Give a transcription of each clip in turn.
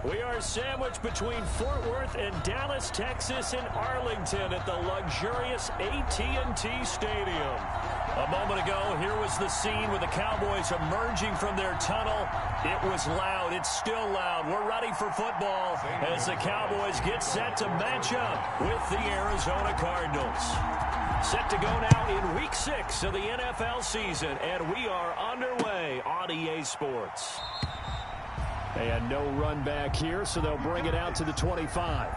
We are sandwiched between Fort Worth and Dallas, Texas, in Arlington at the luxurious AT&T Stadium. A moment ago, here was the scene with the Cowboys emerging from their tunnel. It was loud. It's still loud. We're ready for football as the Cowboys get set to match up with the Arizona Cardinals. Set to go now in Week 6 of the NFL season, and we are underway on EA Sports. And no run back here, so they'll bring it out to the 25.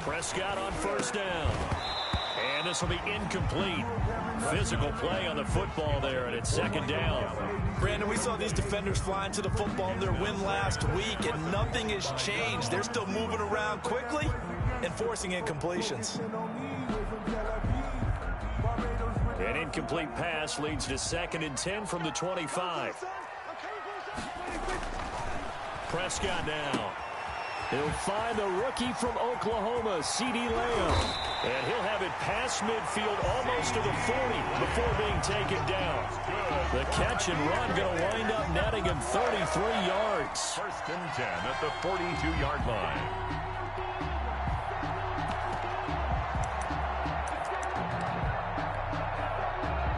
Prescott on first down. And this will be incomplete. Physical play on the football there, and it's second down. Brandon, we saw these defenders flying to the football in their win last week, and nothing has changed. They're still moving around quickly and forcing incompletions. An incomplete pass leads to 2nd and 10 from the 25. Prescott now. He'll find the rookie from Oklahoma, C.D. Lamb. And he'll have it past midfield almost to the 40 before being taken down. The catch and run going to wind up netting him 33 yards. 1st and 10 at the 42-yard line.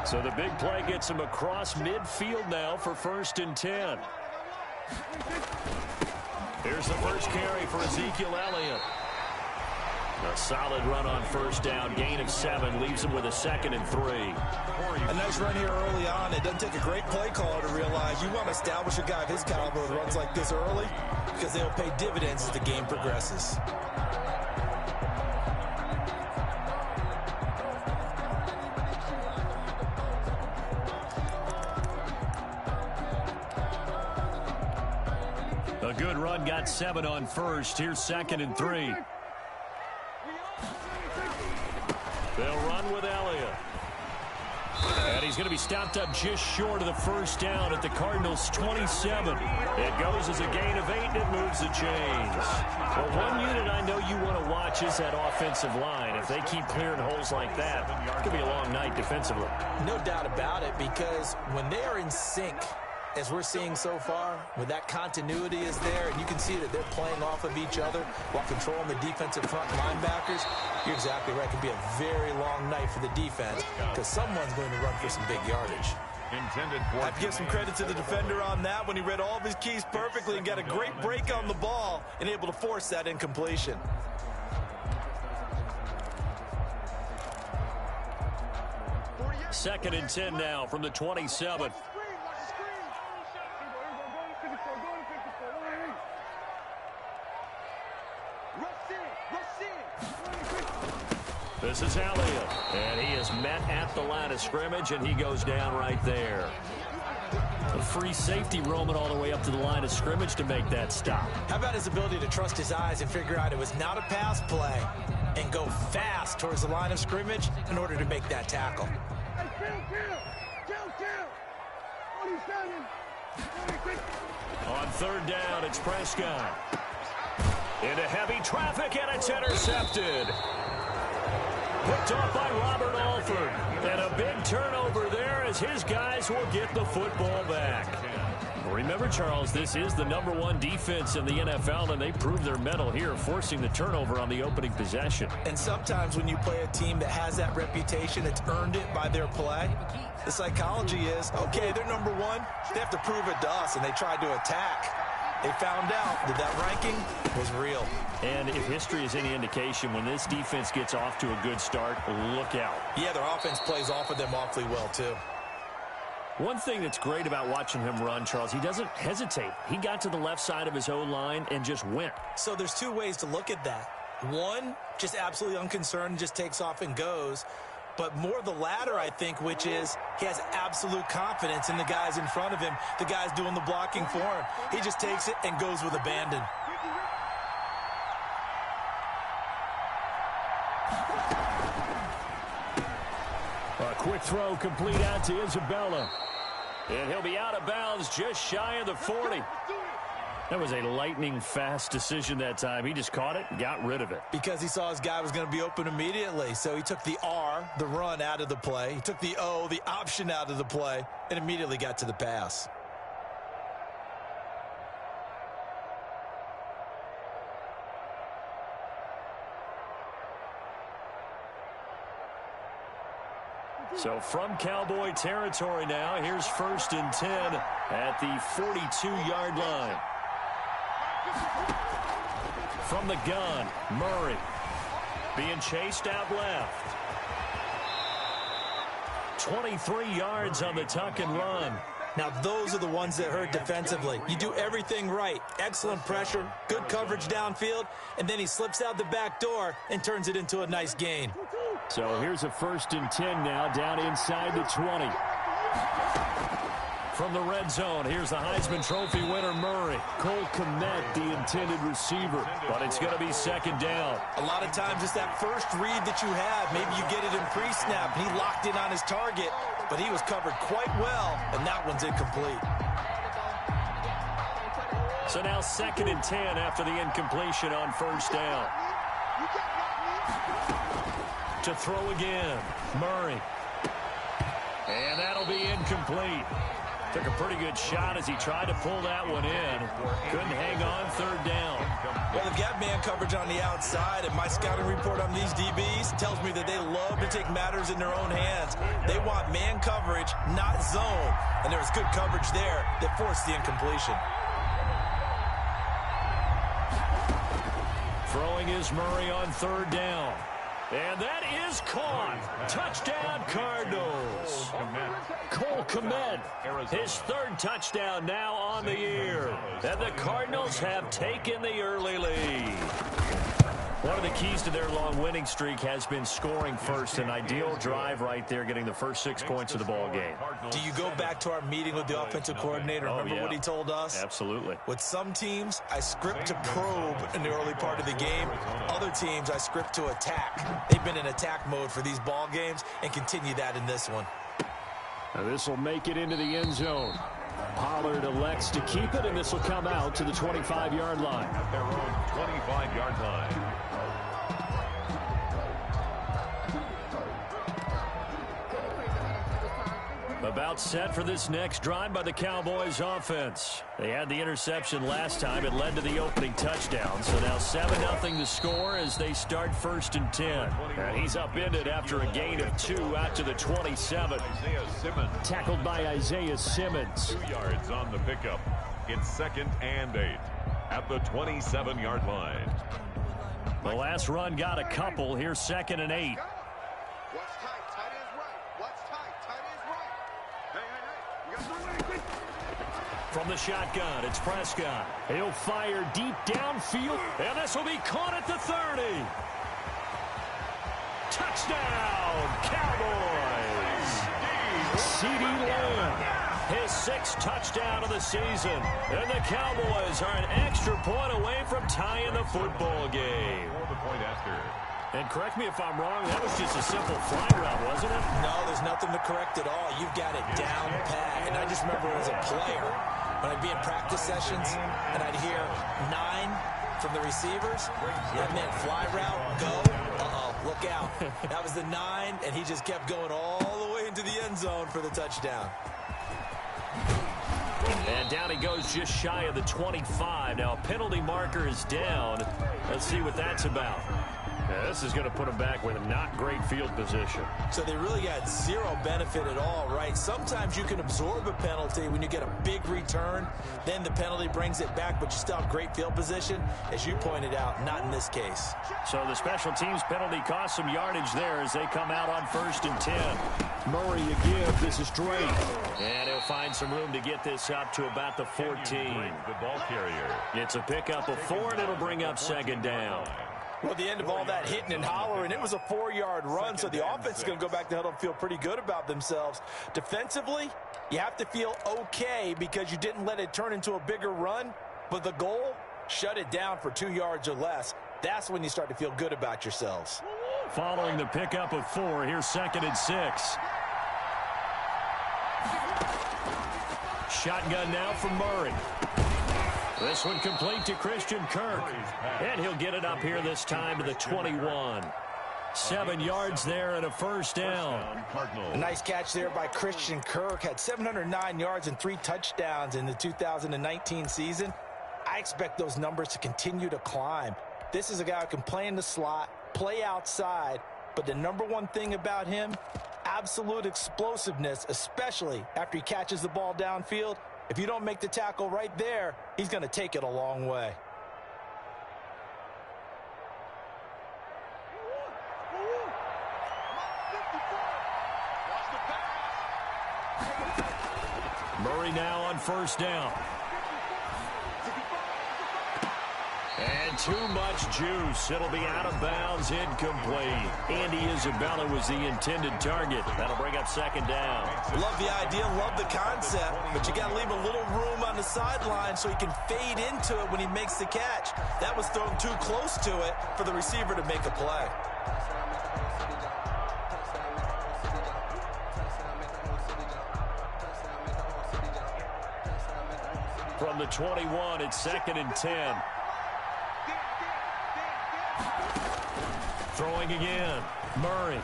So the big play gets him across midfield now for 1st and 10. Here's the first carry for Ezekiel Elliott. A solid run on first down. Gain of 7 leaves him with a 2nd and 3. A nice run here early on. It doesn't take a great play caller to realize you want to establish a guy of his caliber with runs like this early because they'll pay dividends as the game progresses. A good run, got 7 on first. Here's 2nd and 3. They'll run with Elliott. And he's going to be stopped up just short of the first down at the Cardinals' 27. It goes as a gain of 8, and it moves the chains. Well, one unit I know you want to watch is that offensive line. If they keep clearing holes like that, it's going to be a long night defensively. No doubt about it, because when they are in sync, as we're seeing so far, when that continuity is there, and you can see that they're playing off of each other while controlling the defensive front linebackers, you're exactly right. It could be a very long night for the defense because someone's going to run for some big yardage. I have to give some credit to the defender on that when he read all of his keys perfectly and got a great break on the ball and able to force that incompletion. Second and 10 now from the 27. This is Elliott, and he is met at the line of scrimmage, and he goes down right there. A free safety roaming all the way up to the line of scrimmage to make that stop. How about his ability to trust his eyes and figure out it was not a pass play and go fast towards the line of scrimmage in order to make that tackle? On 3rd down, it's Prescott. Into heavy traffic, and it's intercepted. Picked off by Robert Alford. And a big turnover there as his guys will get the football back. Remember, Charles, this is the #1 defense in the NFL, and they proved their mettle here, forcing the turnover on the opening possession. And sometimes when you play a team that has that reputation, it's earned it by their play. The psychology is, okay, they're #1. They have to prove it to us, and they tried to attack. They found out that that ranking was real. And if history is any indication, when this defense gets off to a good start, look out. Yeah, their offense plays off of them awfully well, too. One thing that's great about watching him run, Charles, he doesn't hesitate. He got to the left side of his own line and just went. So there's 2 ways to look at that. One, just absolutely unconcerned, just takes off and goes. But more the latter, I think, which is he has absolute confidence in the guys in front of him, the guys doing the blocking for him. He just takes it and goes with abandon. Quick throw complete out to Isabella. And he'll be out of bounds just shy of the 40. That was a lightning-fast decision that time. He just caught it and got rid of it. Because he saw his guy was going to be open immediately. So he took the R, the run, out of the play. He took the O, the option, out of the play, and immediately got to the pass. So from Cowboy territory now, here's 1st and 10 at the 42-yard line. From the gun, Murray being chased out left. 23 yards on the tuck and run. Now, those are the ones that hurt defensively. You do everything right. Excellent pressure, good coverage downfield, and then he slips out the back door and turns it into a nice gain. So here's a 1st and 10 now, down inside the 20. From the red zone, here's the Heisman Trophy winner, Murray. Cole Kmet, the intended receiver, but it's going to be 2nd down. A lot of times it's that first read that you have. Maybe you get it in pre-snap, and he locked in on his target, but he was covered quite well, and that one's incomplete. So now 2nd and 10 after the incompletion on 1st down. To throw again, Murray. And that'll be incomplete. Took a pretty good shot as he tried to pull that one in. Couldn't hang on 3rd down. Well, they've got man coverage on the outside, and my scouting report on these DBs tells me that they love to take matters in their own hands. They want man coverage, not zone. And there was good coverage there that forced the incompletion. Throwing is Murray on 3rd down. And that is caught. Touchdown, Cardinals. Cole Kmet, his 3rd touchdown now on the year. And the Cardinals have taken the early lead. One of the keys to their long winning streak has been scoring first. An ideal drive right there, getting the first 6 points of the ball game. Do you go back to our meeting with the offensive coordinator? Remember what he told us? Absolutely. With some teams, I script to probe in the early part of the game. Other teams, I script to attack. They've been in attack mode for these ball games and continue that in this one. Now this will make it into the end zone. Pollard elects to keep it, and this will come out to the 25-yard line. At their own 25-yard line. About set for this next drive by the Cowboys offense. They had the interception last time. It led to the opening touchdown. So now 7-0 to score as they start 1st and 10. And he's upended after a gain of 2 out to the 27. Tackled by Isaiah Simmons. 2 yards on the pickup. It's 2nd and 8 at the 27-yard line. The last run got a couple. Here's 2nd and 8. From the shotgun, it's Prescott. He'll fire deep downfield, and this will be caught at the 30. Touchdown, Cowboys! CeeDee Lamb, his 6th touchdown of the season. And the Cowboys are an extra point away from tying the football game. The point after. And correct me if I'm wrong, that was just a simple fly route, wasn't it? No, there's nothing to correct at all. You've got it down pat. And I just remember as a player, when I'd be in practice sessions and I'd hear 9 from the receivers, that meant fly route, go. Uh-oh, look out. That was the 9, and he just kept going all the way into the end zone for the touchdown. And down he goes just shy of the 25. Now a penalty marker is down. Let's see what that's about. Yeah, this is going to put him back with a not great field position. So they really got zero benefit at all, right? Sometimes you can absorb a penalty when you get a big return. Then the penalty brings it back, but you still have great field position. As you pointed out, not in this case. So the special teams penalty cost some yardage there as they come out on 1st and 10. Murray again. This is Drake. And he'll find some room to get this up to about the 14. The ball carrier. It's a pickup of 4, and it'll bring up 2nd down. Well, at the end of all that hitting and hollering, it was a 4-yard run, so the offense is going to go back to huddle and feel pretty good about themselves. Defensively, you have to feel okay because you didn't let it turn into a bigger run, but the goal, shut it down for 2 yards or less. That's when you start to feel good about yourselves. Following the pickup of 4, here's 2nd and 6. shotgun now from Murray. This one complete to Christian Kirk. And he'll get it up here this time to the 21. 7 yards there and a first down. A nice catch there by Christian Kirk. Had 709 yards and 3 touchdowns in the 2019 season. I expect those numbers to continue to climb. This is a guy who can play in the slot, play outside, but the number one thing about him, absolute explosiveness, especially after he catches the ball downfield. If you don't make the tackle right there, he's going to take it a long way. Murray now on first down. And too much juice. It'll be out of bounds, incomplete. Andy Isabella was the intended target. That'll bring up second down. Love the idea, love the concept, but you got to leave a little room on the sideline so he can fade into it when he makes the catch. That was thrown too close to it for the receiver to make a play. From the 21, it's 2nd and 10. Throwing again. Murray.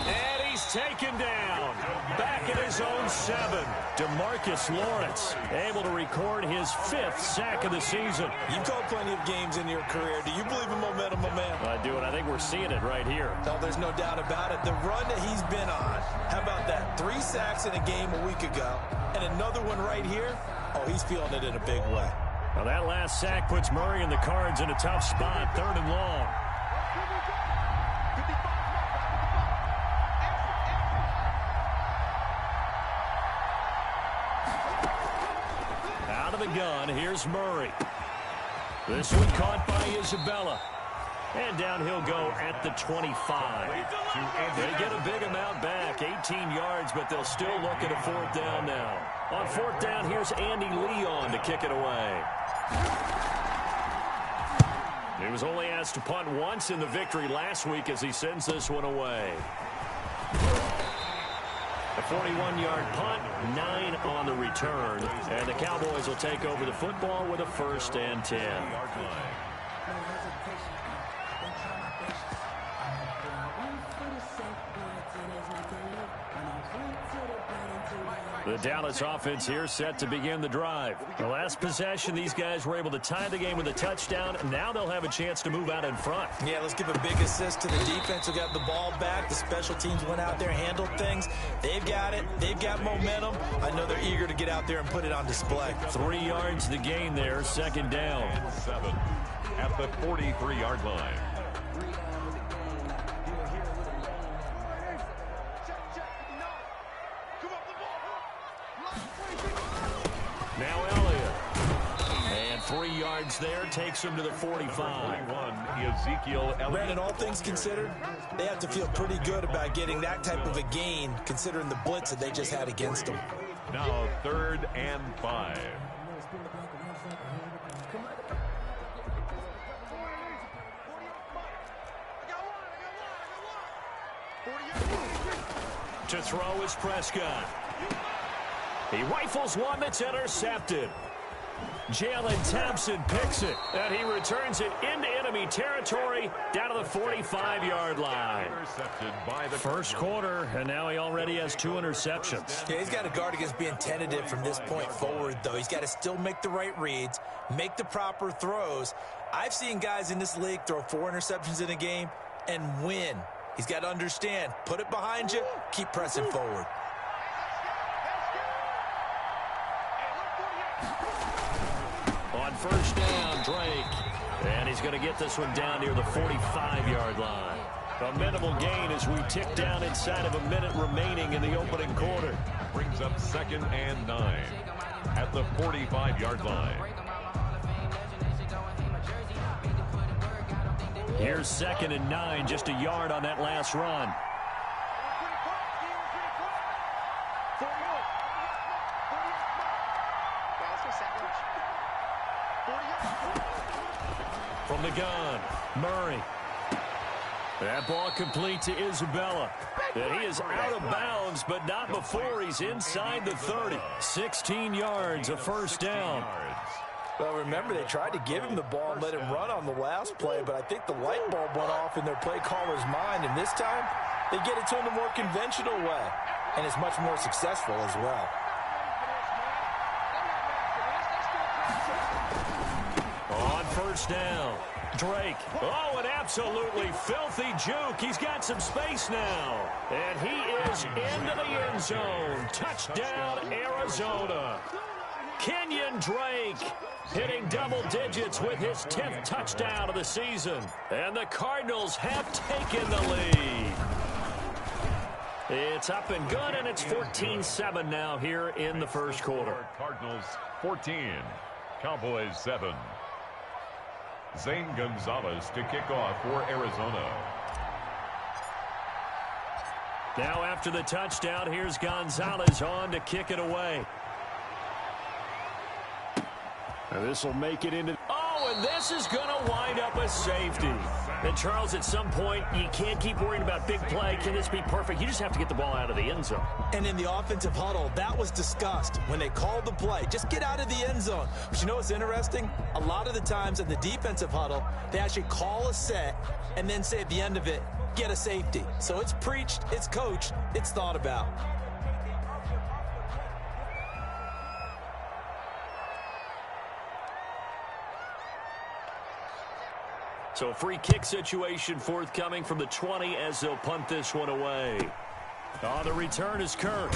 And he's taken down. Back at his own 7. DeMarcus Lawrence able to record his 5th sack of the season. You've called plenty of games in your career. Do you believe in momentum, my man? I do, and I think we're seeing it right here. No, there's no doubt about it. The run that he's been on, how about that? 3 sacks in a game a week ago, and another one right here. Oh, he's feeling it in a big way. Well, that last sack puts Murray and the Cards in a tough spot, 3rd and long. Out of the gun, here's Murray. This one caught by Isabella. And down he'll go at the 25. They get a big amount back, 18 yards, but they'll still look at a 4th down now. On 4th down, here's Andy Leon to kick it away. He was only asked to punt once in the victory last week as he sends this one away. A 41-yard punt, 9 on the return. And the Cowboys will take over the football with a 1st and 10. The Dallas offense here set to begin the drive. The last possession, these guys were able to tie the game with a touchdown. Now they'll have a chance to move out in front. Yeah, let's give a big assist to the defense who got the ball back. The special teams went out there, handled things. They've got it. They've got momentum. I know they're eager to get out there and put it on display. 3 yards the gain there, 2nd down. 7 at the 43-yard line. Now Elliott. And 3 yards there takes him to the 45. Ezekiel Elliott. Brandon, all things considered, they have to feel pretty good about getting that type of a gain considering the blitz that they just had against them. Now 3rd and 5. To throw is Prescott. He rifles one that's intercepted. Jalen Thompson picks it, and he returns it into enemy territory down to the 45-yard line. Intercepted by the First quarter, and now he already has 2 interceptions. Yeah, he's got to guard against being tentative from this point forward, though. He's got to still make the right reads, make the proper throws. I've seen guys in this league throw 4 interceptions in a game and win. He's got to understand, put it behind you, keep pressing forward. On first down, Drake. And he's going to get this one down near the 45-yard line. A minimal gain as we tick down inside of a minute remaining in the opening quarter. brings up 2nd and 9 at the 45-yard line. Here's 2nd and 9, just a yard on that last run. From the gun, Murray. That ball complete to Isabella. And he is out of bounds, but not before he's inside the 30. 16 yards, a first down. Well, remember, they tried to give him the ball and let him run on the last play, but I think the light bulb went off in their play caller's mind, and this time they get it to him the more conventional way, and it's much more successful as well. On first down, Drake. Oh, an absolutely filthy juke. He's got some space now. And he is into the end zone. Touchdown, Arizona. Kenyon Drake hitting double digits with his 10th touchdown of the season. And the Cardinals have taken the lead. It's up and good, and it's 14-7 now here in the first quarter. Cardinals 14, Cowboys 7. Zane Gonzalez to kick off for Arizona. Now after the touchdown, here's Gonzalez on to kick it away. And this will make it into... Oh, and this is going to wind up a safety. And, Charles, at some point, you can't keep worrying about big play. Can this be perfect? You just have to get the ball out of the end zone. And in the offensive huddle, that was discussed when they called the play. Just get out of the end zone. But you know what's interesting? A lot of the times in the defensive huddle, they actually call a set and then say at the end of it, get a safety. So it's preached, it's coached, it's thought about. So a free kick situation forthcoming from the 20 as they'll punt this one away. On the return is Kirk.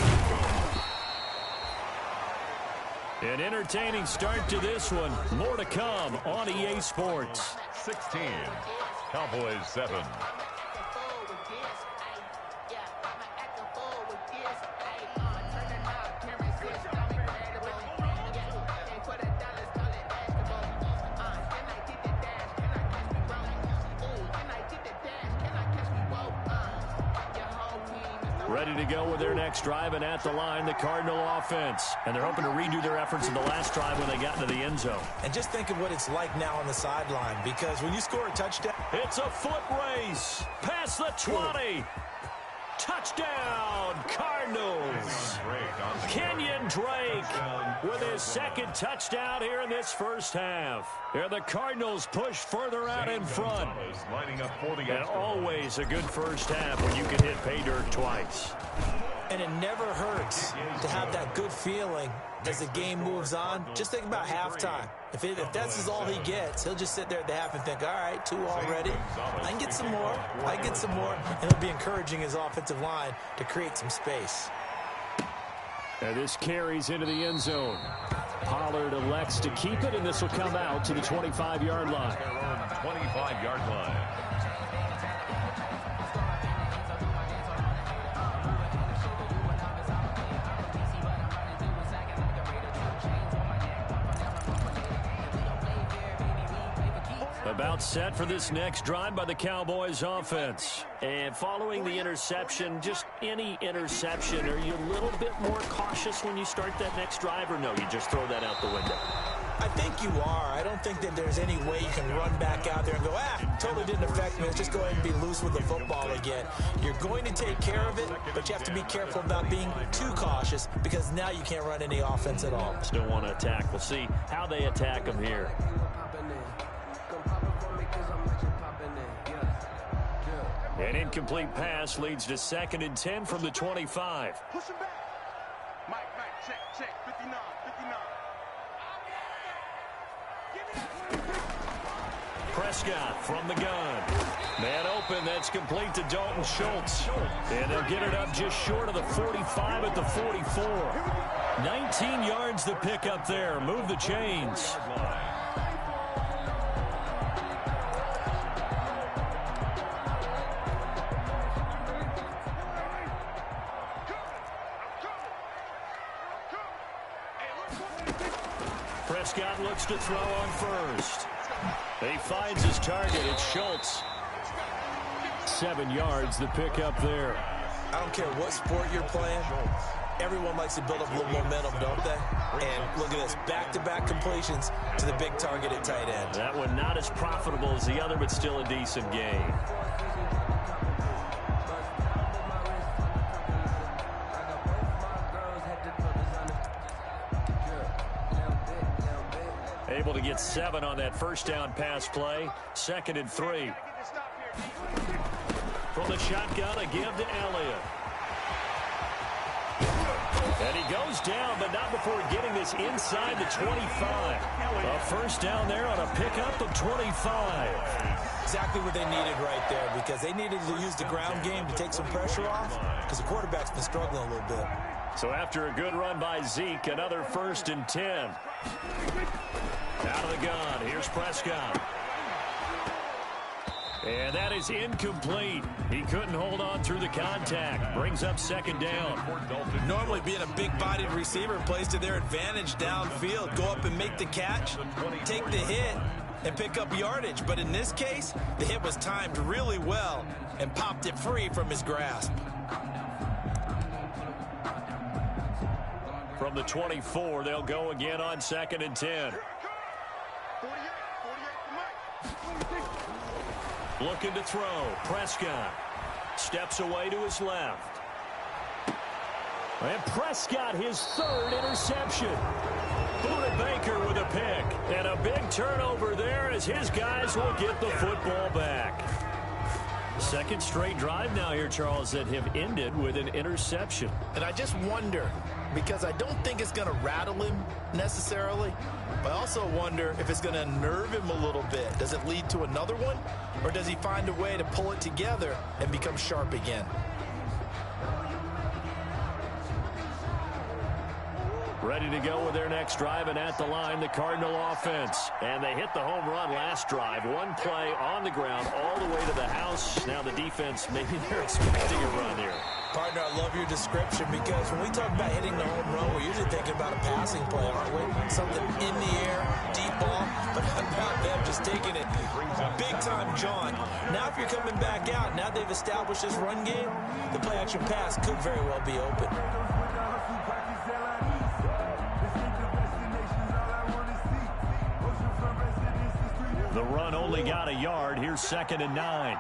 An entertaining start to this one. More to come on EA Sports. 16, Cowboys 7. Ready to go with their next drive, and at the line, the Cardinal offense. And they're hoping to redo their efforts in the last drive when they got into the end zone. And just think of what it's like now on the sideline, because when you score a touchdown... It's a foot race past the 20. Touchdown, Cardinals. Kenyon Drake with his second touchdown here in this first half. And the Cardinals push further out in front. And always a good first half when you can hit pay dirt twice. And it never hurts to have that good feeling as the game moves on. Just think about halftime. If that's all he gets, he'll just sit there at the half and think, all right, 2 already. I can get some more. I can get some more. And he'll be encouraging his offensive line to create some space. And this carries into the end zone. Pollard elects to keep it, and this will come out to the 25-yard line. 25-yard line. About set for this next drive by the Cowboys offense. And following the interception, just any interception, are you a little bit more cautious when you start that next drive, or no, you just throw that out the window? I think you are. I don't think that there's any way you can run back out there and go, totally didn't affect me. Let's just go ahead and be loose with the football again. You're going to take care of it, but you have to be careful about being too cautious, because now you can't run any offense at all. Still want to attack. We'll see how they attack them here. An incomplete pass leads to 2nd and 10 from the 25. Push him back. Mike, check. 59. Prescott from the gun. Man open, that's complete to Dalton Schultz. And they'll get it up just short of the 45 at the 44. 19 yards to pick up there. Move the chains. Prescott looks to throw on first. He finds his target. It's Schultz. 7 yards the pick up there. I don't care what sport you're playing. Everyone likes to build up a little momentum, don't they? And look at this. Back-to-back completions to the big target at tight end. That one not as profitable as the other, but still a decent game. Able to get 7 on that first down pass play. 2nd and 3. From the shotgun, a give to Elliott. And he goes down, but not before getting this inside the 25. A first down there on a pickup of 25. Exactly what they needed right there, because they needed to use the ground game to take some pressure off, because the quarterback's been struggling a little bit. So after a good run by Zeke, another 1st and 10. Out of the gun, here's Prescott. And that is incomplete. He couldn't hold on through the contact. Brings up 2nd down. Normally being a big-bodied receiver plays to their advantage downfield. Go up and make the catch, take the hit, and pick up yardage. But in this case, the hit was timed really well and popped it free from his grasp. From the 24, they'll go again on 2nd and 10. Looking to throw. Prescott steps away to his left. And Prescott, his 3rd interception. Buda Baker with a pick. And a big turnover there as his guys will get the football back. 2nd straight drive now here, Charles, that have ended with an interception. And I just wonder, because I don't think it's going to rattle him necessarily, but I also wonder if it's going to unnerve him a little bit. Does it lead to another one? Or does he find a way to pull it together and become sharp again? Ready to go with their next drive, and at the line, the Cardinal offense. And they hit the home run last drive. One play on the ground all the way to the house. Now the defense, maybe they're expecting a run here. Partner, I love your description, because when we talk about hitting the home run, we're usually thinking about a passing play, aren't we? Something in the air, deep ball, but how about them just taking it big-time jaunt. Now if you're coming back out, now they've established this run game, the play-action pass could very well be open. The run only got a yard. Here's 2nd and 9.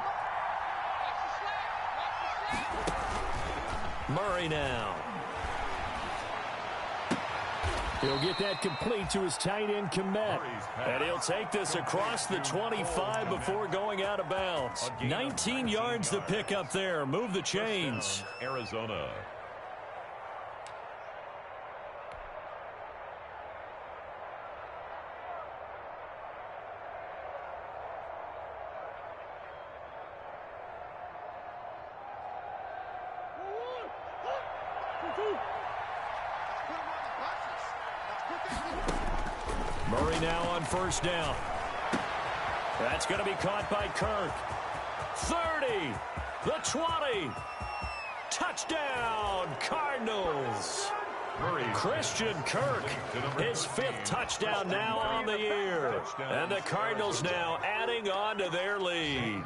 Murray now. He'll get that complete to his tight end, Kmet. And he'll take this across the 25 before going out of bounds. 19 yards to pick up there. Move the chains. Arizona. Murray now on 1st down. That's going to be caught by Kirk. 30, the 20. Touchdown, Cardinals. Christian Kirk, his 5th touchdown now on the year. And the Cardinals now adding on to their lead.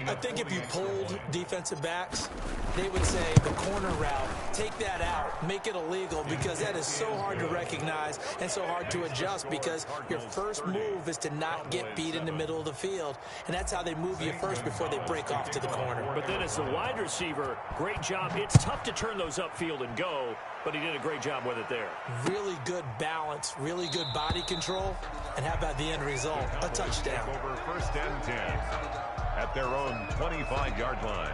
I think if you polled defensive backs, they would say the corner route, take that out, make it illegal, because that is so hard to recognize and so hard to adjust, because your first move is to not get beat in the middle of the field. And that's how they move you first before they break off to the corner. But then as the wide receiver, great job. It's tough to turn those upfield and go, but he did a great job with it there. Really good balance, really good body control. And how about the end result? A touchdown. Over 1st and 10 at their own 25-yard line.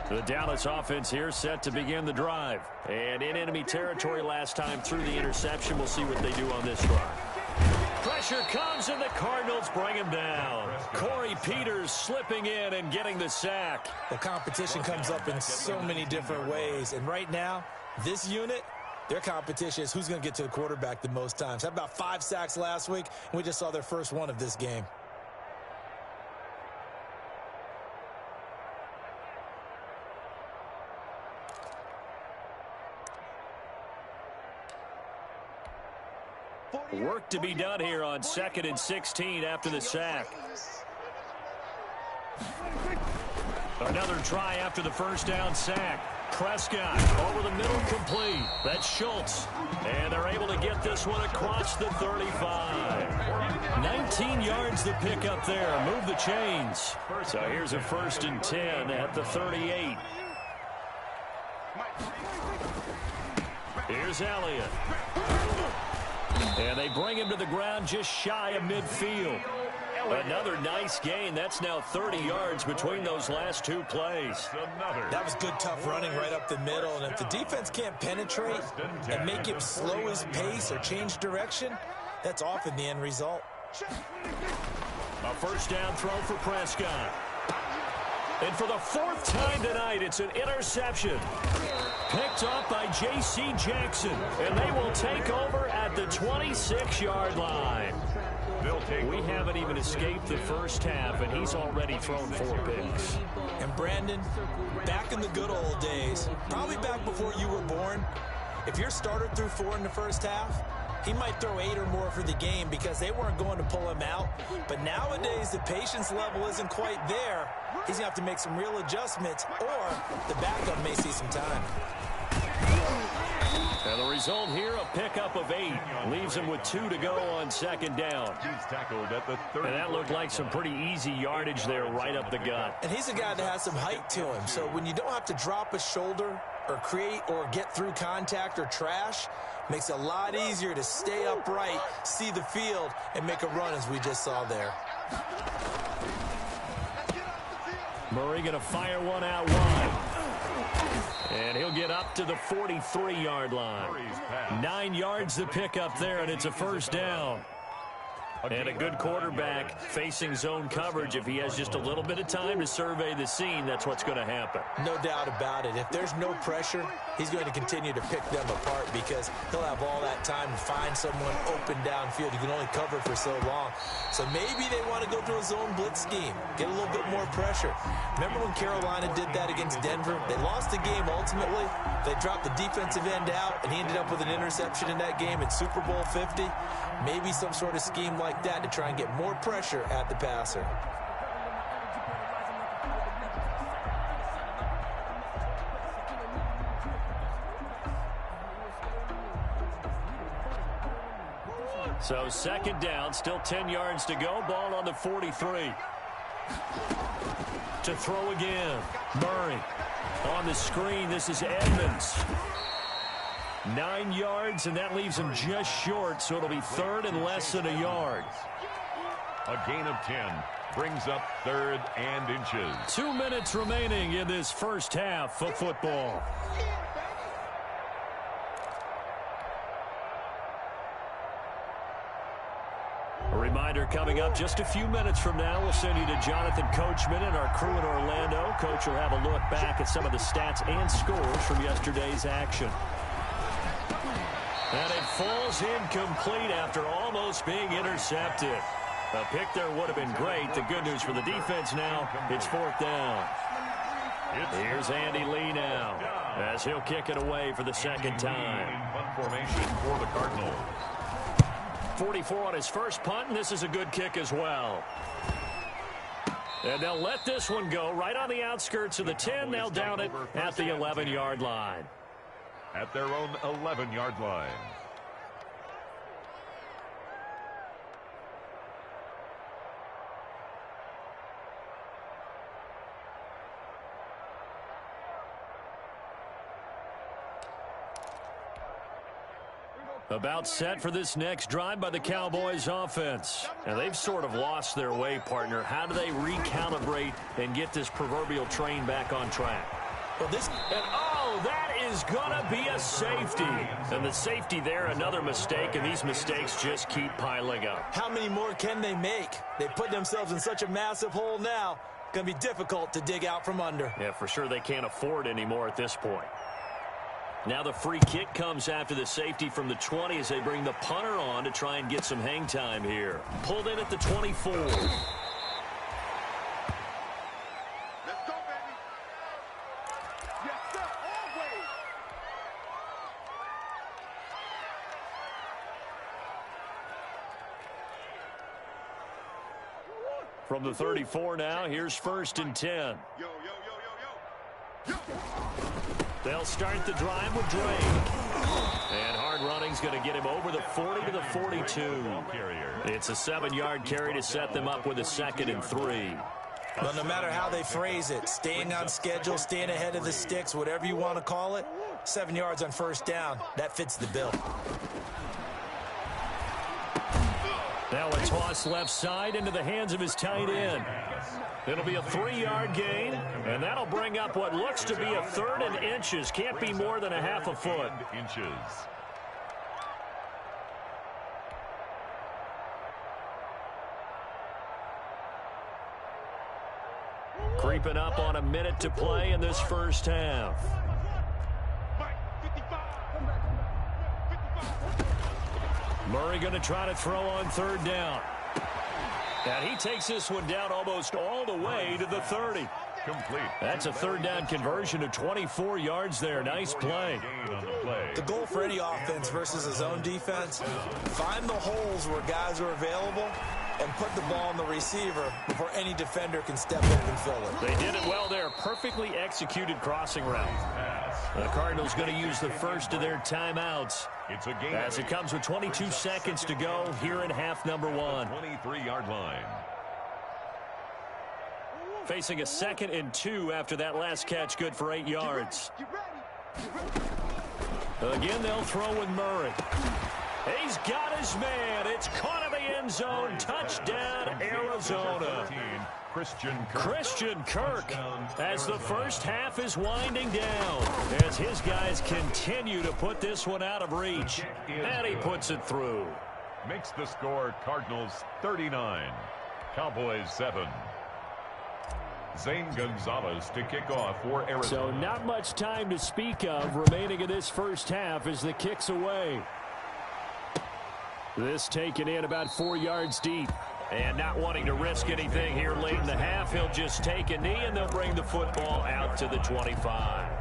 The Dallas offense here set to begin the drive. And in enemy territory last time through the interception. We'll see what they do on this drive. Pressure comes, and the Cardinals bring him down. Corey Peters slipping in and getting the sack. The competition comes up in so many different ways. And right now, this unit, their competition is who's going to get to the quarterback the most times. How about 5 sacks last week? And we just saw their first one of this game. Work to be done here on 2nd and 16 after the sack. Another try after the first down sack. Prescott over the middle, complete. That's Schultz. And they're able to get this one across the 35. 19 yards the pick up there. Move the chains. So here's a 1st and 10 at the 38. Here's Elliott. And they bring him to the ground just shy of midfield. Another nice gain. That's now 30 yards between those last two plays. That was good, tough running right up the middle. And if the defense can't penetrate and make him slow his pace or change direction, that's often the end result. A 1st down throw for Prescott. And for the 4th time tonight, it's an interception. Picked up by J.C. Jackson. And they will take over at the 26-yard line. We haven't even escaped the first half, and he's already thrown 4 picks. And Brandon, back in the good old days, probably back before you were born, if your starter threw 4 in the first half, he might throw 8 or more for the game because they weren't going to pull him out. But nowadays, the patience level isn't quite there. He's going to have to make some real adjustments, or the backup may see some time. And the result here, a pickup of 8. Leaves him with 2 to go on 2nd down. He's tackled at the 30. And that looked like some pretty easy yardage there right up the gut. And he's a guy that has some height to him. So when you don't have to drop a shoulder or create or get through contact or trash, makes it a lot easier to stay upright, see the field, and make a run as we just saw there. Murray going to fire one out wide. And he'll get up to the 43-yard line. 9 yards to pick up there, and it's a 1st down. And a good quarterback facing zone coverage. If he has just a little bit of time to survey the scene, that's what's going to happen. No doubt about it. If there's no pressure, he's going to continue to pick them apart because he'll have all that time to find someone open downfield. You can only cover for so long. So maybe they want to go to a zone blitz scheme, get a little bit more pressure. Remember when Carolina did that against Denver? They lost the game ultimately. They dropped the defensive end out, and he ended up with an interception in that game in Super Bowl 50. Maybe some sort of scheme like that to try and get more pressure at the passer. So 2nd down, still 10 yards to go. Ball on the 43. To throw again. Murray on the screen. This is Edmonds. 9 yards, and that leaves him just short, so it'll be 3rd and less than a yard. A gain of 10 brings up 3rd and inches. 2 minutes remaining in this first half of football. A reminder coming up just a few minutes from now, we'll send you to Jonathan Coachman and our crew in Orlando. Coach will have a look back at some of the stats and scores from yesterday's action. And it falls incomplete after almost being intercepted. A pick there would have been great. The good news for the defense now, it's 4th down. Here's Andy Lee now as he'll kick it away for the 2nd time. Punt formation for the Cardinals. 44 on his first punt, and this is a good kick as well. And they'll let this one go right on the outskirts of the 10. They'll down it at the 11-yard line. At their own 11-yard line. About set for this next drive by the Cowboys offense. And they've sort of lost their way, partner. How do they recalibrate and get this proverbial train back on track? Well, that is going to be a safety. And the safety there, another mistake, and these mistakes just keep piling up. how many more can they make? They put themselves in such a massive hole now. Going to be difficult to dig out from under. Yeah, for sure they can't afford anymore at this point. Now the free kick comes after the safety from the 20 as they bring the punter on to try and get some hang time here. Pulled in at the 24. Let's go, baby. Yes, sir. Always. From the 34 now, here's 1st and 10. Yo, yo, yo, yo, yo. Yo. They'll start the drive with Drake. And hard running's going to get him over the 40 to the 42. It's a 7-yard carry to set them up with a 2nd and 3. Well, no matter how they phrase it, staying on schedule, staying ahead of the sticks, whatever you want to call it, 7 yards on first down, that fits the bill. Now a toss left side into the hands of his tight end. It'll be a 3-yard gain, and that'll bring up what looks to be a 3rd and inches. Can't be more than a half a foot. Creeping up on a minute to play in this first half. Murray going to try to throw on 3rd down. And he takes this one down almost all the way to the 30. Complete. That's a 3rd down conversion of 24 yards there. Nice play. The goal for any offense versus a zone defense, find the holes where guys are available and put the ball on the receiver before any defender can step in and fill it. They did it well there. Perfectly executed crossing route. The Cardinals going to use the first of their timeouts It's a game as it comes with 22 seconds to go here in half number 1. 23-yard line. Facing a 2nd and 2 after that last catch, good for 8 yards. Again, they'll throw with Murray. He's got his man. It's caught in the end zone. Touchdown, Arizona. Christian Kirk as the first half is winding down as his guys continue to put this one out of reach. And he puts it through. Makes the score Cardinals 39, Cowboys 7. Zane Gonzalez to kick off for Arizona. So not much time to speak of remaining in this first half as the kick's away. This taken in about 4 yards deep. And not wanting to risk anything here late in the half, he'll just take a knee and they'll bring the football out to the 25.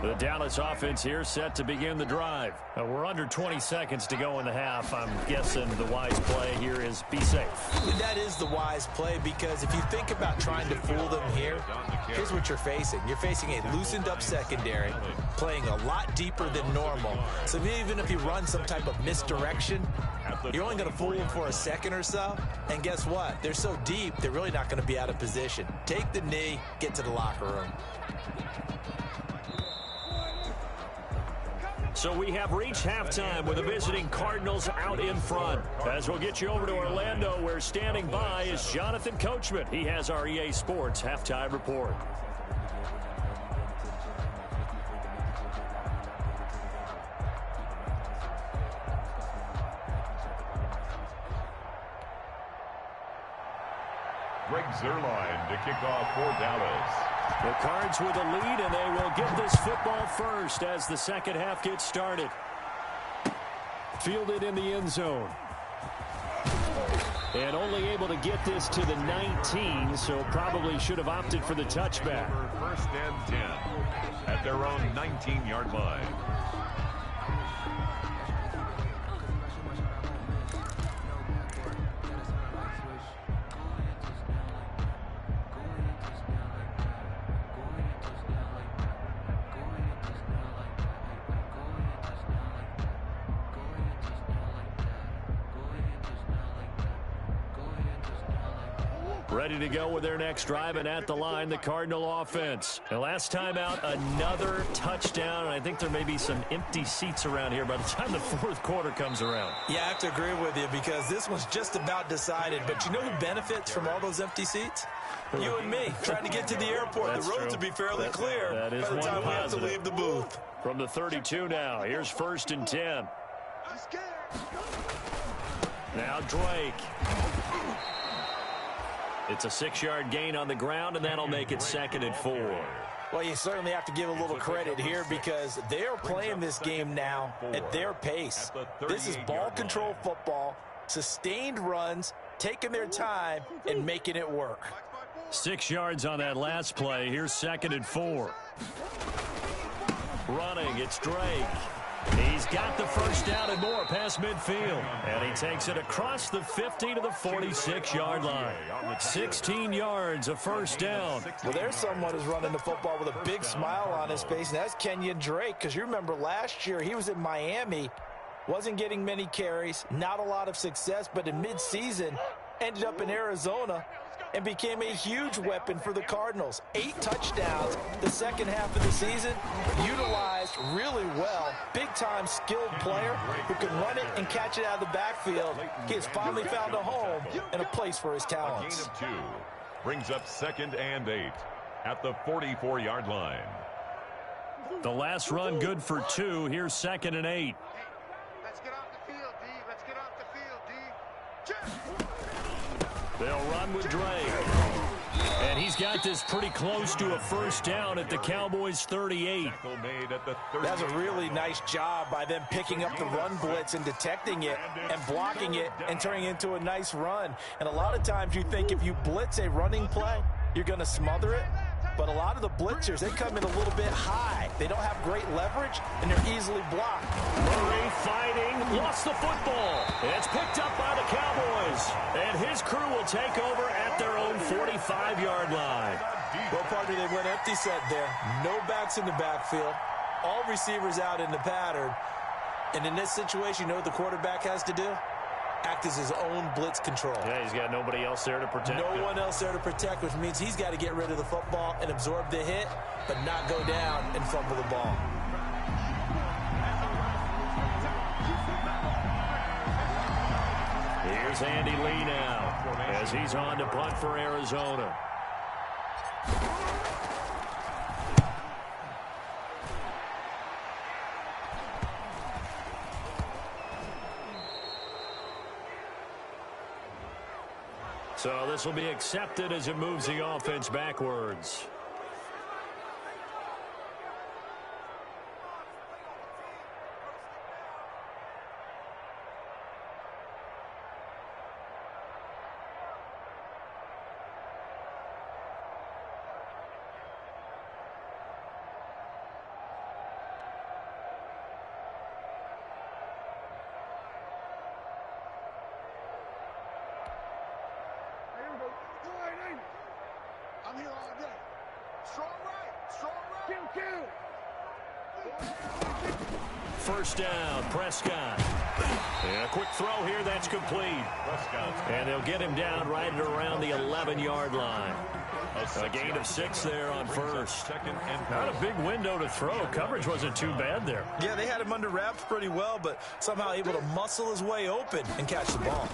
The Dallas offense here set to begin the drive. We're under 20 seconds to go in the half. I'm guessing the wise play here is be safe. That is the wise play because if you think about trying to fool them here, here's what you're facing. You're facing a loosened up secondary, playing a lot deeper than normal. So even if you run some type of misdirection, you're only going to fool them for a second or so. And guess what? They're so deep, they're really not going to be out of position. Take the knee, get to the locker room. So we have reached halftime with the visiting Cardinals out in front. As we'll get you over to Orlando, where standing by is Jonathan Coachman. He has our EA Sports halftime report. Greg Zuerlein to kick off for Dallas. The Cards with a lead, and they will get this football first as the second half gets started. Fielded in the end zone. And only able to get this to the 19, so probably should have opted for the touchback. First and 10 at their own 19-yard line. Ready to go with their next drive, and at the line, the Cardinal offense. The last time out, another touchdown, and I think there may be some empty seats around here by the time the fourth quarter comes around. Yeah, I have to agree with you because this one's just about decided. But you know who benefits from all those empty seats? You and me, trying to get to the airport. That's the roads true. will be fairly clear that is by the time we have to leave the booth. From the 32 now, here's 1st and 10. Now Drake. It's a 6-yard gain on the ground, and that'll make it 2nd and 4. Well, you certainly have to give a little credit here because they're playing this game now at their pace. This is ball control football, sustained runs, taking their time, and making it work. 6 yards on that last play. Here's 2nd and 4. Running, it's Drake. He's got the first down and more past midfield. And he takes it across the 50 to the 46-yard line. 16 yards, a first down. Well, there's someone who's running the football with a big smile on his face, and that's Kenyon Drake, because you remember last year he was in Miami, wasn't getting many carries, not a lot of success, but in midseason ended up in Arizona and became a huge weapon for the Cardinals. 8 touchdowns the second half of the season, utilized really well. Big-time skilled player who can run it and catch it out of the backfield. He has finally found a home and a place for his talents. A gain of 2 brings up 2nd and 8 at the 44-yard line. The last run good for 2. Here's 2nd and 8. Let's get off the field, D. Let's get off the field, D. They'll run with Drake. And he's got this pretty close to a first down at the Cowboys' 38. That's a really nice job by them picking up the run blitz and detecting it and blocking it and turning it into a nice run. And a lot of times you think if you blitz a running play, you're going to smother it. But a lot of the blitzers, they come in a little bit high. They don't have great leverage, and they're easily blocked. Murray fighting, lost the football. It's picked up by the Cowboys. And his crew will take over at their own 45-yard line. Well, partner, they went empty set there. No backs in the backfield. All receivers out in the pattern. And in this situation, you know what the quarterback has to do? Act as his own blitz control. Yeah, he's got nobody else there to protect him. No one else there to protect, which means he's got to get rid of the football and absorb the hit, but not go down and fumble the ball. Here's Andy Lee now as he's on to punt for Arizona. So this will be accepted as it moves the offense backwards. I'm here all day. Strong right. Kill. First down, Prescott. And a quick throw here, that's complete. And they'll get him down right at around the 11-yard line. A gain of 6 there on first. Not a big window to throw. Coverage wasn't too bad there. Yeah, they had him under wraps pretty well, but somehow able to muscle his way open and catch the ball.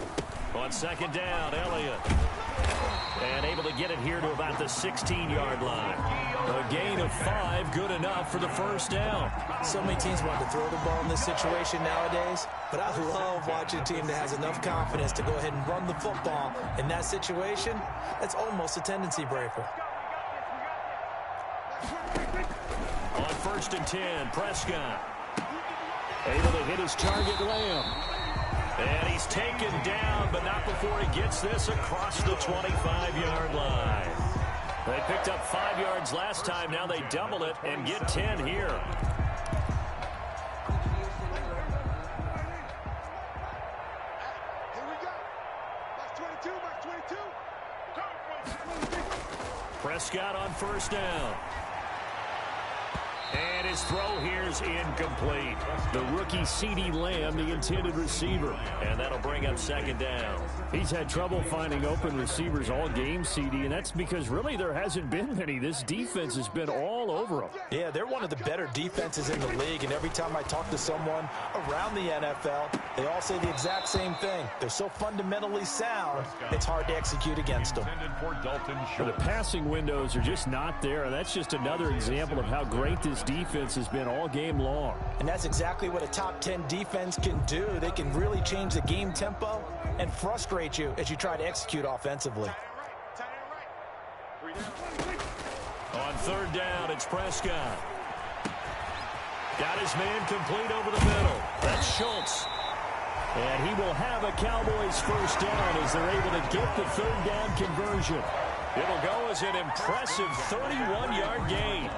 On second down, Elliott. And able to get it here to about the 16-yard line. A gain of 5, good enough for the first down. So many teams want to throw the ball in this situation nowadays, but I love watching a team that has enough confidence to go ahead and run the football. In that situation, that's almost a tendency breaker. On 1st and 10, Prescott. Able to hit his target, Lamb. And he's taken down, but not before he gets this across the 25-yard line. They picked up 5 yards last time. Now they double it and get 10 here. Here we go. Box 22, box 22. Prescott on first down. And his throw here is incomplete. The rookie CeeDee Lamb, the intended receiver. And that'll bring up second down. He's had trouble finding open receivers all game, CD, and that's because really there hasn't been many. This defense has been all over them. Yeah, they're one of the better defenses in the league, and every time I talk to someone around the NFL, they all say the exact same thing. They're so fundamentally sound, it's hard to execute against them. The passing windows are just not there, and that's just another example of how great this defense has been all game long. And that's exactly what a top 10 defense can do. They can really change the game tempo and frustrate you as you try to execute offensively. On third down, it's Prescott. Got his man complete over the middle. That's Schultz. And he will have a Cowboys first down as they're able to get the third down conversion. It'll go as an impressive 31-yard gain.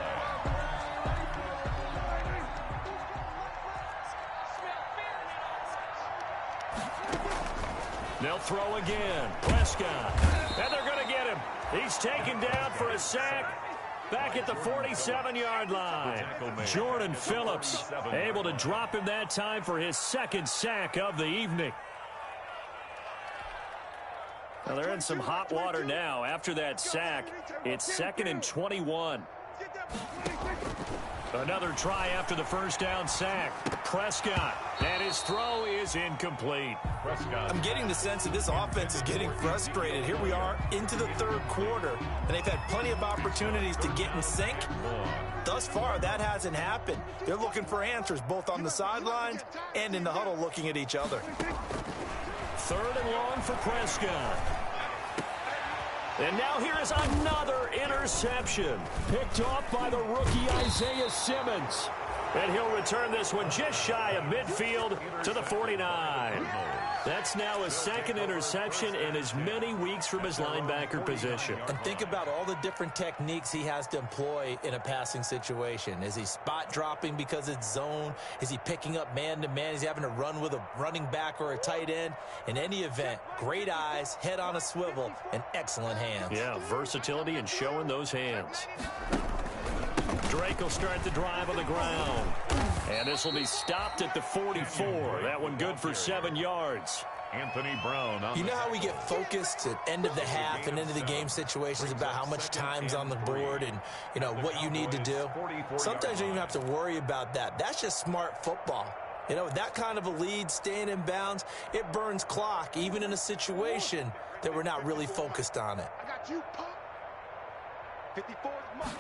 They'll throw again. Prescott. And they're going to get him. He's taken down for a sack. Back at the 47-yard line. Jordan Phillips able to drop him that time for his second sack of the evening. Well, they're in some hot water now. After that sack, it's 2nd and 21. Another try after the first down sack. Prescott, and his throw is incomplete. I'm getting the sense that this offense is getting frustrated. Here we are into the third quarter, and they've had plenty of opportunities to get in sync. Thus far, that hasn't happened. They're looking for answers both on the sidelines and in the huddle looking at each other. 3rd and long for Prescott. And now here is another interception. Picked off by the rookie Isaiah Simmons. And he'll return this one just shy of midfield to the 49. That's now his second interception in as many weeks from his linebacker position. And think about all the different techniques he has to employ in a passing situation. Is he spot dropping because it's zone? Is he picking up man-to-man? Is he having to run with a running back or a tight end? In any event, great eyes, head on a swivel, and excellent hands. Yeah, versatility and showing those hands. Drake will start the drive on the ground. And this will be stopped at the 44. That one good for 7 yards. Anthony Brown. You know how we get focused at end of the half and into the game situations about how much time's on the board and, you know, what you need to do? Sometimes you don't even have to worry about that. That's just smart football. You know, with that kind of a lead, staying in bounds, it burns clock, even in a situation that we're not really focused on it. I got you, punk. 54 is mine.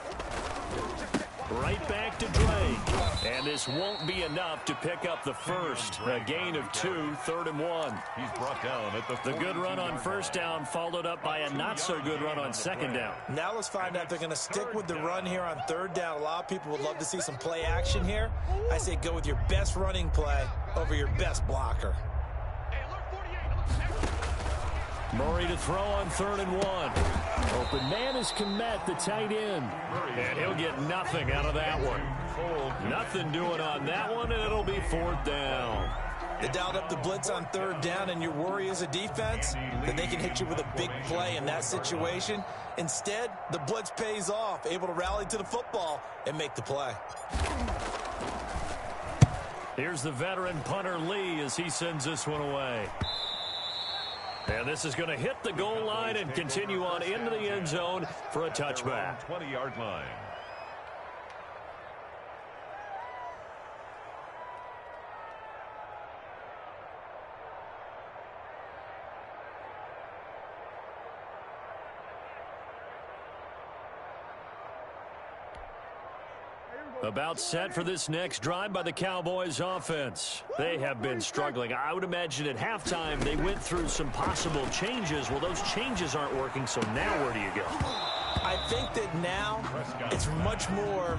Right back to Drake. And this won't be enough to pick up the first. A gain of 2, 3rd and 1. He's brought down at The good run on first down followed up by a not-so-good run on second down. Now let's find out if they're going to stick with the run here on third down. A lot of people would love to see some play action here. I say go with your best running play over your best blocker. Murray to throw on 3rd and 1. Open man is Kmet, the tight end. And he'll get nothing out of that one. Nothing doing on that one, and it'll be 4th down. They dialed up the blitz on 3rd down, and your worry as a defense that they can hit you with a big play in that situation. Instead, the blitz pays off, able to rally to the football and make the play. Here's the veteran punter Lee as he sends this one away. And this is going to hit the goal line and continue on into the end zone for a touchback. 20-yard line. About set for this next drive by the Cowboys offense. They have been struggling. I would imagine at halftime they went through some possible changes. Well, those changes aren't working, so now where do you go? I think that now it's much more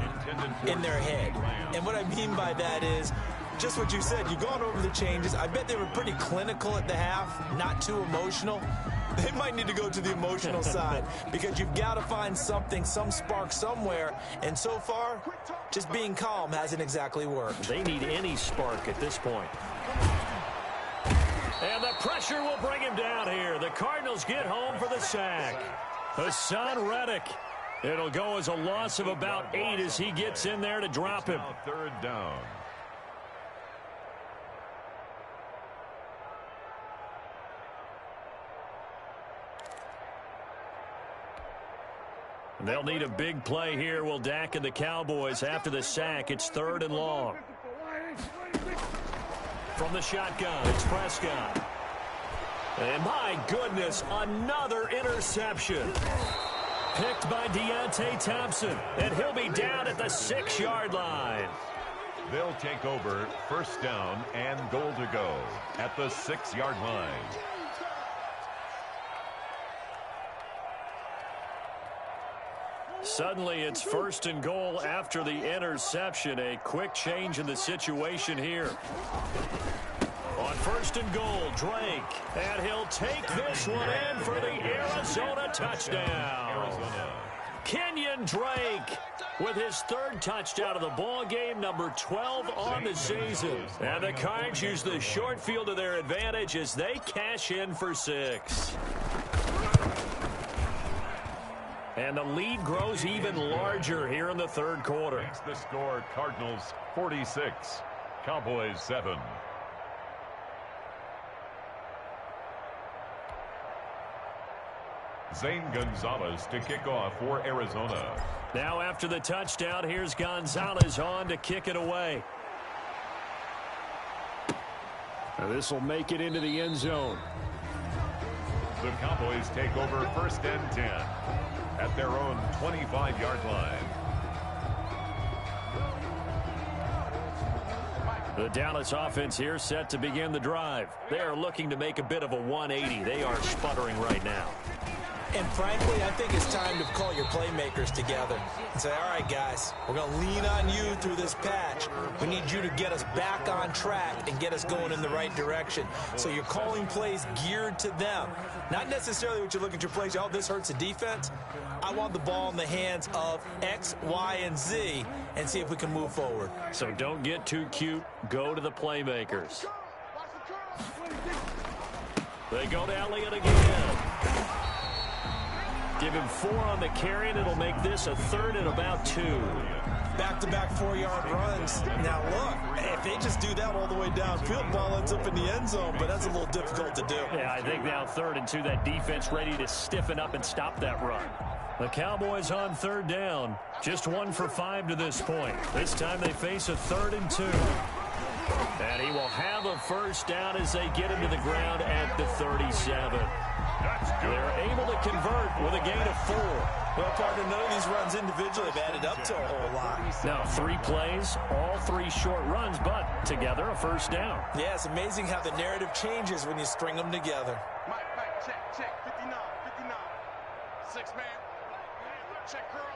in their head. And what I mean by that is just what you said. You've gone over the changes. I bet they were pretty clinical at the half, not too emotional. They might need to go to the emotional side because you've got to find something, some spark somewhere. And so far, just being calm hasn't exactly worked. They need any spark at this point. And the pressure will bring him down here. The Cardinals get home for the sack. Hassan Reddick. It'll go as a loss of about 8 as he gets in there to drop him. 3rd down. They'll need a big play here, will Dak and the Cowboys. After the sack, it's 3rd and long. From the shotgun, it's Prescott. And my goodness, another interception. Picked by Deontay Thompson, and he'll be down at the 6-yard line. They'll take over 1st down and goal to go at the 6-yard line. Suddenly, it's 1st and goal after the interception. A quick change in the situation here. On 1st and goal, Drake. And he'll take this one in for the Arizona touchdown. Kenyon Drake with his third touchdown of the ball game, number 12 on the season. And the Cards use the short field to their advantage as they cash in for 6. And the lead grows even larger here in the third quarter. Makes the score Cardinals 46, Cowboys 7. Zane Gonzalez to kick off for Arizona. Now after the touchdown, here's Gonzalez on to kick it away. This will make it into the end zone. The Cowboys take over 1st and 10 at their own 25-yard line. The Dallas offense here set to begin the drive. They are looking to make a bit of a 180. They are sputtering right now. And frankly, I think it's time to call your playmakers together and say, all right, guys, we're going to lean on you through this patch. We need you to get us back on track and get us going in the right direction. So you're calling plays geared to them. Not necessarily what you're looking at your plays, oh, this hurts the defense. I want the ball in the hands of X, Y, and Z and see if we can move forward. So don't get too cute. Go to the playmakers. They go to Elliott again. Give him 4 on the carry, and it'll make this a 3rd and about 2. Back-to-back 4-yard runs. Now, look, if they just do that all the way downfield, ball ends up in the end zone, but that's a little difficult to do. Yeah, I think now 3rd and 2, that defense ready to stiffen up and stop that run. The Cowboys on 3rd down. Just 1 for 5 to this point. This time they face a 3rd and 2. And he will have a first down as they get him to the ground at the 37. They're able to convert with a gain of 4. Well, partner, none of these runs individually have added up to a whole lot. Now 3 plays, all 3 short runs, but together a first down. Yeah, it's amazing how the narrative changes when you string them together. Mike, check, 59. 6-man. Check curls.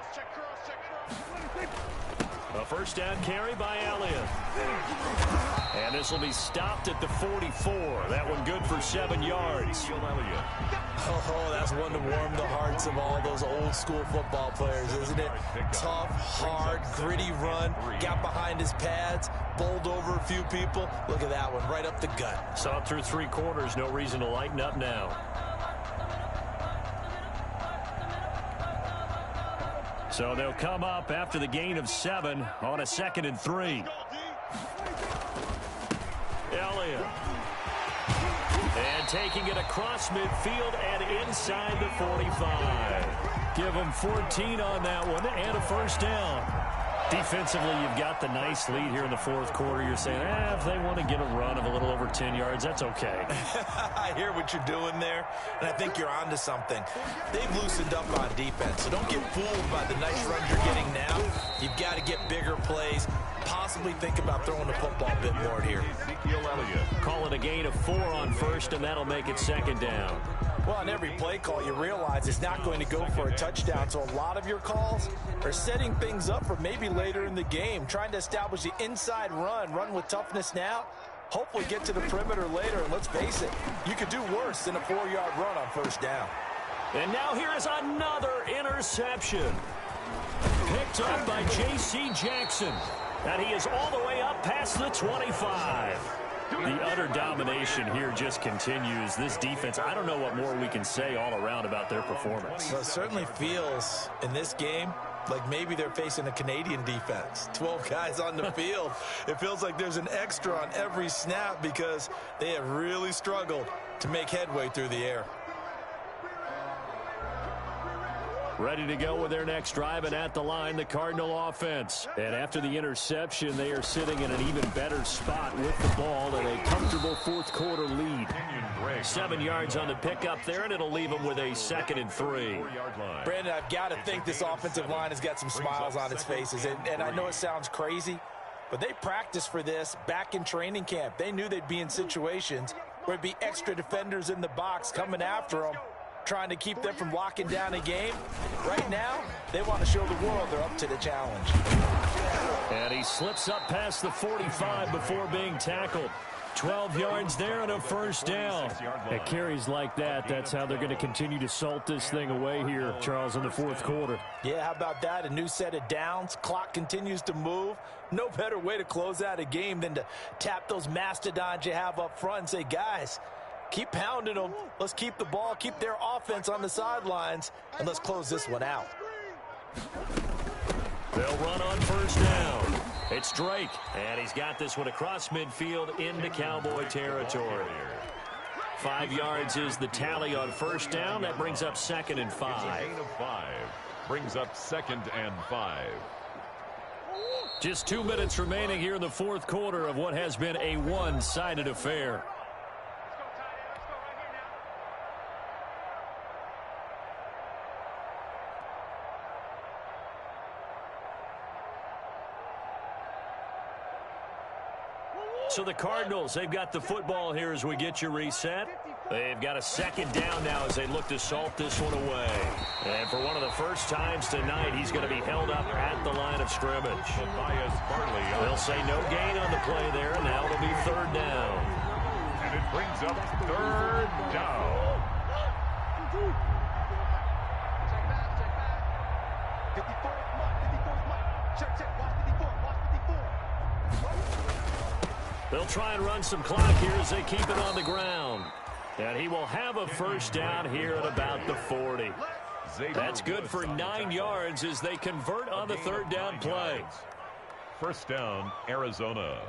A first down carry by Elliott. And this will be stopped at the 44. That one good for 7 yards. Oh, that's one to warm the hearts of all those old school football players, isn't it? Tough, hard, gritty run. Got behind his pads, bowled over a few people. Look at that one, right up the gut. Saw it through 3 quarters. No reason to lighten up now. So they'll come up after the gain of 7 on a 2nd and 3. Elliott. And taking it across midfield and inside the 45. Give them 14 on that one and a first down. Defensively, you've got the nice lead here in the 4th quarter. You're saying, if they want to get a run of a little over 10 yards, that's okay. I hear what you're doing there, and I think you're onto something. They've loosened up on defense, so don't get fooled by the nice runs you're getting now. You've got to get bigger plays, possibly think about throwing the football a bit more here. Call it a gain of 4 on first, and that'll make it 2nd down. Well, on every play call, you realize it's not going to go for a touchdown, so a lot of your calls are setting things up for maybe later in the game, trying to establish the inside run with toughness now, hopefully get to the perimeter later, and let's face it, you could do worse than a 4-yard run on first down. And now here is another interception. Picked up by J.C. Jackson, and he is all the way up past the 25. The utter domination here just continues. This defense, I don't know what more we can say all around about their performance. Well, it certainly feels in this game like maybe they're facing a Canadian defense. 12 guys on the field. It feels like there's an extra on every snap because they have really struggled to make headway through the air. Ready to go with their next drive, and at the line, the Cardinal offense. And after the interception, they are sitting in an even better spot with the ball and a comfortable 4th quarter lead. 7 yards on the pickup there, and it'll leave them with a 2nd and 3. Brandon, I've got to think this offensive line has got some smiles on its faces. And I know it sounds crazy, but they practiced for this back in training camp. They knew they'd be in situations where there'd be extra defenders in the box coming after them, trying to keep them from locking down a game. Right now, they want to show the world they're up to the challenge. And he slips up past the 45 before being tackled. 12 yards there and a first down. At carries like that, that's how they're going to continue to salt this thing away here, Charles, in the fourth quarter. Yeah, how about that? A new set of downs. Clock continues to move. No better way to close out a game than to tap those mastodons you have up front and say, guys, keep pounding them. Let's keep the ball, keep their offense on the sidelines, and let's close this one out. They'll run on first down. It's Drake, and he's got this one across midfield into Cowboy territory. 5 yards is the tally on first down. That brings up 2nd and 5. Gain of 5. Brings up 2nd and 5. Just 2 minutes remaining here in the fourth quarter of what has been a one-sided affair. So the Cardinals, they've got the football here as we get you reset. They've got a 2nd down now as they look to salt this one away. And for one of the first times tonight, he's going to be held up at the line of scrimmage. They'll say no gain on the play there, and now it'll be 3rd down. And it brings up 3rd down. Check back. 54 Mike. Check. Watch 54. They'll try and run some clock here as they keep it on the ground. And he will have a first down here at about the 40. That's good for 9 yards as they convert on the 3rd down play. First down, Arizona.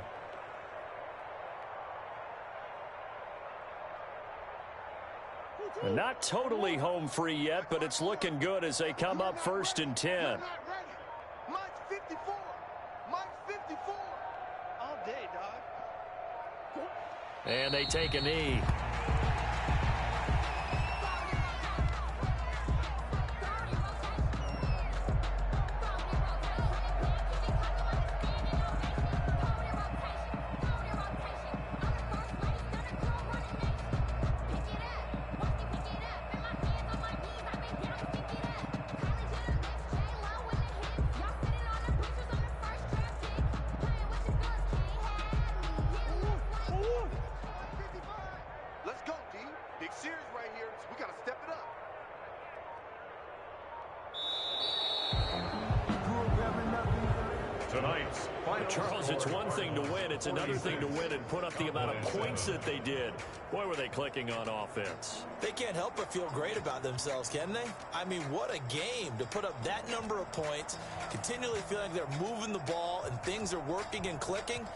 Not totally home free yet, but it's looking good as they come up 1st and 10. Mike's 54. Mike's 54. All day, dog. And they take a knee. Let's go, D. Big series right here. We got to step it up. Tonight's final Charles, it's one thing to win. It's another thing to win and put up the amount of points that they did. Boy, were they clicking on offense. They can't help but feel great about themselves, can they? I mean, what a game to put up that number of points, continually feeling they're moving the ball and things are working and clicking.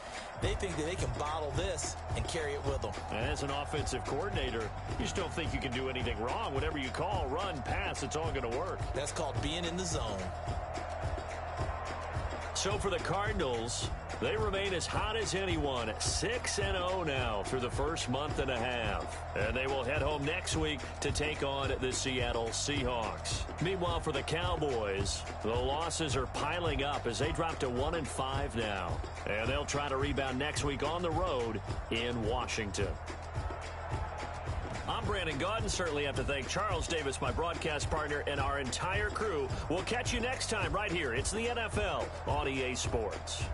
They think that they can bottle this and carry it with them. And as an offensive coordinator, you just don't think you can do anything wrong. Whatever you call, run, pass, it's all going to work. That's called being in the zone. So for the Cardinals, they remain as hot as anyone, 6-0 now through the first month and a half. And they will head home next week to take on the Seattle Seahawks. Meanwhile, for the Cowboys, the losses are piling up as they drop to 1-5 now. And they'll try to rebound next week on the road in Washington. I'm Brandon Gaudin. Certainly have to thank Charles Davis, my broadcast partner, and our entire crew. We'll catch you next time right here. It's the NFL on EA Sports.